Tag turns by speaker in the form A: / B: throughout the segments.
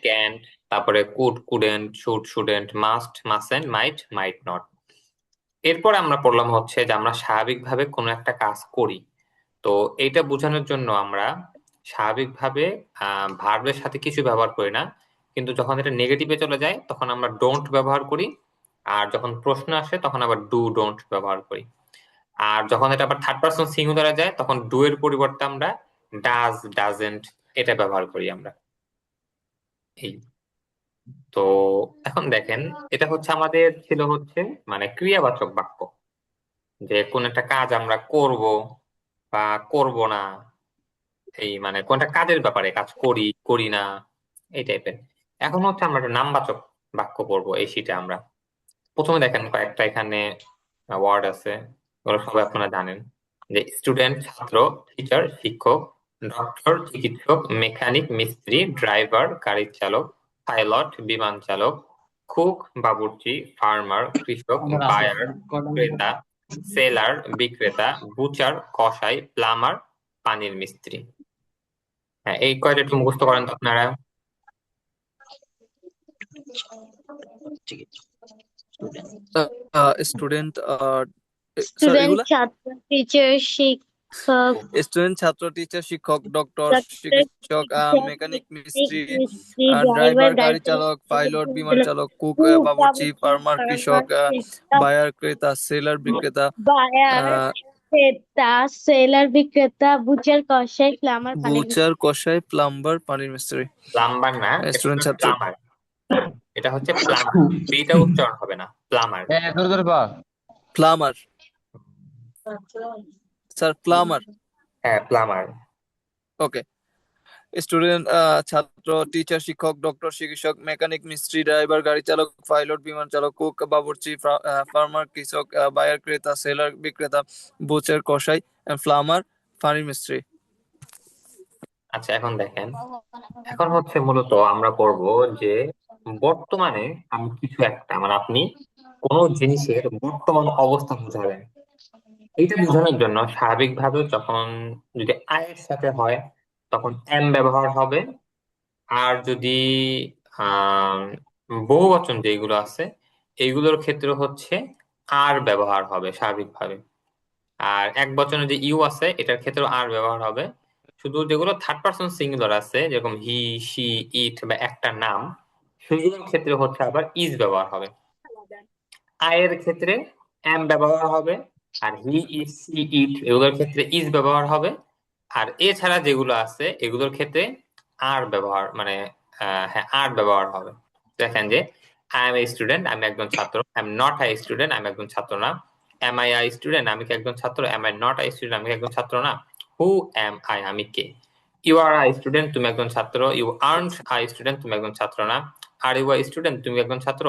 A: Can, তারপরে could, couldn't, should, shouldn't, must, mustn't, might, might not. এরপর আমরা পড়লাম হচ্ছে যে আমরা স্বাভাবিকভাবে কোনো একটা কাজ করি। তো এইটা বোঝানোর জন্য আমরা স্বাভাবিকভাবে ভার্বের সাথে কিছু ব্যবহার করি না, কিন্তু যখন এটা নেগেটিভে চলে যায় তখন আমরা ডোন্ট ব্যবহার করি, আর যখন প্রশ্ন আসে তখন আবার ডু ডোন্ট ব্যবহার করি। আর যখন এটা আবার থার্ড পারসন সিঙ্গুলারে যায় তখন ডু এর পরিবর্তে আমরা ডাজ, ডাজেন্ট এটা ব্যবহার করি আমরা। এই তো এখন দেখেন, এটা হচ্ছে আমাদের ছিল হচ্ছে মানে ক্রিয়াবাচক বাক্য, যে কোন একটা কাজ আমরা করব বা করব না, এই মানে কোনটা কাজের ব্যাপারে, কাজ করি করি না, এই টাইপের। এখন হচ্ছে আমরা একটা নামবাচক বাক্য পড়বো এই শীটে আমরা। প্রথমে দেখেন কয়েকটা এখানে ওয়ার্ড আছে, ওগুলো সবাই আপনারা জানেন, যে স্টুডেন্ট ছাত্র, টিচার শিক্ষক, ডক্টর চিকিৎসক, মেকানিক মিস্ত্রি, ড্রাইভার গাড়ি চালক, পাইলট বিমান চালক, কুক বাবুর্চি, ফার্মার কৃষক, বায়ার ক্রেতা, সেলার বিক্রেতা, বুচার কসাই, প্লামার পানির মিস্ত্রি। হ্যাঁ, এই কয়টা একটু মুখস্থ করেন তো আপনারা।
B: স্টুডেন্ট স্যার
C: স্টুডেন্ট,
B: এগুলা
C: ছাত্র, টিচার, শিক্ষক,
B: স্টুডেন্ট ছাত্র টিচার শিক্ষক ডক্টর
C: ডক্টর,
B: চিকিৎসক
C: চিকিৎসক,
B: মেকানিক
C: মেকানিক,
B: মিস্ত্রি
C: মিস্ত্রি,
B: ড্রাইভার
C: ড্রাইভার, গাড়ি
B: গাড়ি
C: চালক,
B: চালক পাইলট বিমান
C: চালক,
B: চালক কুক
C: কুক,
B: বাবুর্চি
C: বাবুর্চি,
B: ফার্মার
C: ফার্মার,
B: কৃষক
C: ক্রেতা,
B: বায়ার ক্রেতা সেলার বিক্রেতা
C: বায়ার, ক্রেতা, সেলার, বিক্রেতা, বুচার, কসাই, প্লাম্বার, পানির
B: বুচার কসাই প্লাম্বার পানির মিস্ত্রি।
A: প্লাম্বার না, এটা
B: স্টুডেন্ট
A: হচ্ছে
B: ছাত্র
A: প্লামার। এটা হচ্ছে প্লামার, বিটা উচ্চারণ হবে না, প্লামার।
D: ধরে ধরে পা
B: প্লামার স্যার প্লামার।
A: হ্যাঁ, প্লামার।
B: ওকে। স্টুডেন্ট ছাত্র টিচার শিক্ষক ডক্টর চিকিৎসক মেকানিক মিস্ত্রি ড্রাইভার গাড়ি চালক পাইলট বিমান চালক কুক বাবুর্চি ফার্মার কৃষক বায়ার ক্রেতা সেলার বিক্রেতা বুচার কসাই প্লামার পানির মিস্ত্রি।
A: আচ্ছা, এখন দেখেন, এখন হচ্ছে মূলত আমরা করব যে বর্তমানে আমি কিছু একটা মানে আপনি কোন জিনিসের বর্তমান অবস্থা বোঝাবেন। এইটা বোঝানোর জন্য স্বাভাবিকভাবে যখন যদি আয়ের সাথে হয় তখন এম ব্যবহার হবে, আর যদি আহ বহুবচন যেগুলো আছে এইগুলোর ক্ষেত্রে হচ্ছে আর ব্যবহার হবে স্বাভাবিকভাবে। আর এক বচনে যে ইউ আছে এটার ক্ষেত্রে আর ব্যবহার হবে। শুধু যেগুলো থার্ড পারসন সিঙ্গুলার আছে যেরকম হি, শি, ইট বা একটা নাম, সেগুলোর ক্ষেত্রে হচ্ছে আবার ইজ ব্যবহার হবে। আয়ের ক্ষেত্রে এম ব্যবহার হবে, আর হি, ইট, সি, ইট এগুলোর ক্ষেত্রে ইজ ব্যবহার হবে। আর এছাড়া যেগুলো আছে এগুলোর ক্ষেত্রে আর ব্যবহার মানে হ্যাঁ আর ব্যবহার হবে। দেখেন যে আই এম এ স্টুডেন্ট, আমি একজন ছাত্র। I am not a student, আমি একজন ছাত্র না। এম আই আই স্টুডেন্ট, আমি কি একজন ছাত্র? Am I not a student, আমি কি একজন ছাত্র না। হু এম আই, আমি কে। ইউ আর আই স্টুডেন্ট, তুমি একজন ছাত্র। ইউ আর্নট আই স্টুডেন্ট, তুমি একজন ছাত্র না। আর ইউ আই স্টুডেন্ট, তুমি একজন ছাত্র।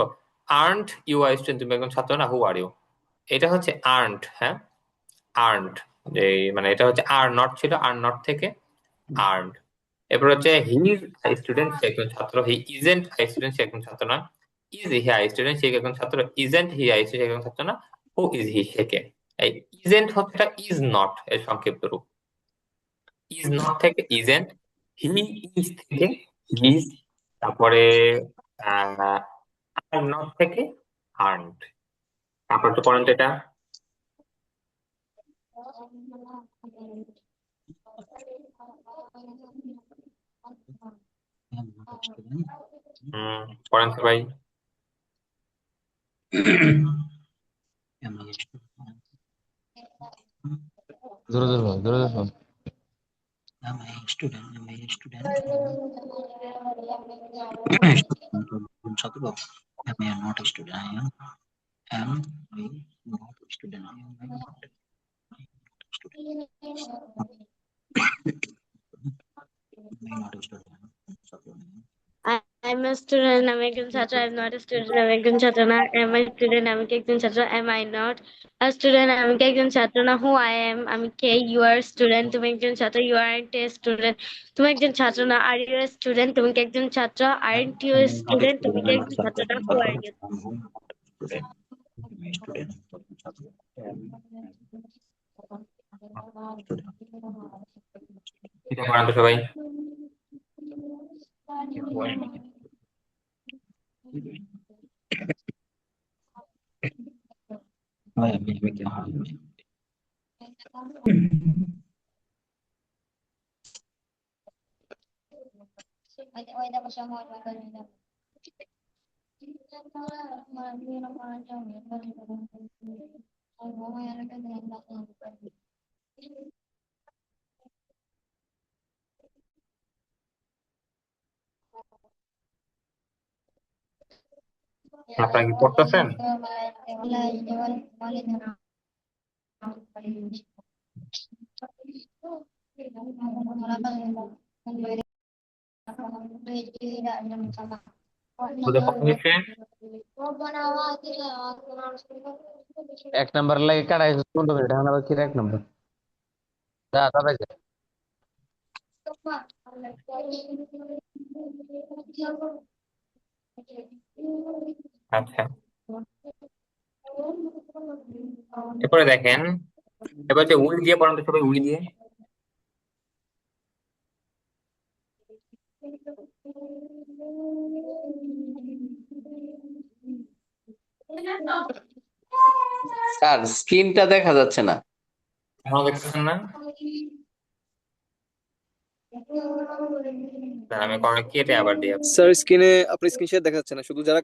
A: আর্নট ইউ আই স্টুডেন্ট, তুমি একজন ছাত্র না। হু আর ইউ। এটা হচ্ছে আর্নড, হ্যাঁ আর্নড। যে মানে এটা হচ্ছে আর নট ছিল, আর নট থেকে আর্নড। এরপর হচ্ছে হি ইজ আই স্টুডেন্ট, সে একজন ছাত্র। হি ইজেন্ট আই স্টুডেন্ট, সে একজন ছাত্র না। ইজ হি আই স্টুডেন্ট, সে একজন ছাত্র। ইজেন্ট হি আই স্টুডেন্ট, সে একজন ছাত্র না। হু ইজ হি, সে কে। এই ইজেন্ট হচ্ছে ইজ নট এর সংক্ষিপ্ত রূপ। ইজ নট থেকে ইজেন্ট, হি ইজ থেকে হিজ, তারপরে আর নট থেকে আর্নড। তারপর একটু পড়েন তো এটা। পড়েন তো ভাই।
D: ধরে ধরে পা ধরে ধরে পা
E: Am I a student? Am I a student? ছাত্র। Am I not a student? I am. Am I not a student? I am not a student. Am I not a student? ছাত্র।
C: I'm a student, আমি একজন ছাত্র। I'm not a student, আমি একজন ছাত্র না। Am I a student, আমি কি একজন ছাত্র। Am I not a student, আমি কি একজন ছাত্র না। Who I am, আমি কে। You are a student, তুমি একজন ছাত্র। You aren't a student, তুমি একজন ছাত্র না। Are you a student, তুমি কি একজন ছাত্র। Aren't you a student, তুমি কি একজন ছাত্র না। Who are you?
E: Student.
A: এটা পড়েন তো সবাই।
E: भाई अभी क्या हाल है?
A: আপনারা কি পড়তেছেন? বুঝে পড়া হয়েছে?
D: এক নাম্বার লাগে কাটাই 15 মিনিট এখন আবার কি এক নাম্বার যা তাড়াতাড়ি যা।
A: আচ্ছা, এরপরে দেখেন, এবার যে উইল দিয়ে পড়ান তো সবাই, উইল দিয়ে।
F: স্যার স্ক্রিনটা দেখা যাচ্ছে না।
A: এখনো দেখতেছেন না? দাঁড়ান, আমি কোনো কেটে আবার দিই আপনাকে।
B: স্যার স্ক্রিনে আপনি স্ক্রিনশট দেখা যাচ্ছে না, শুধু যারা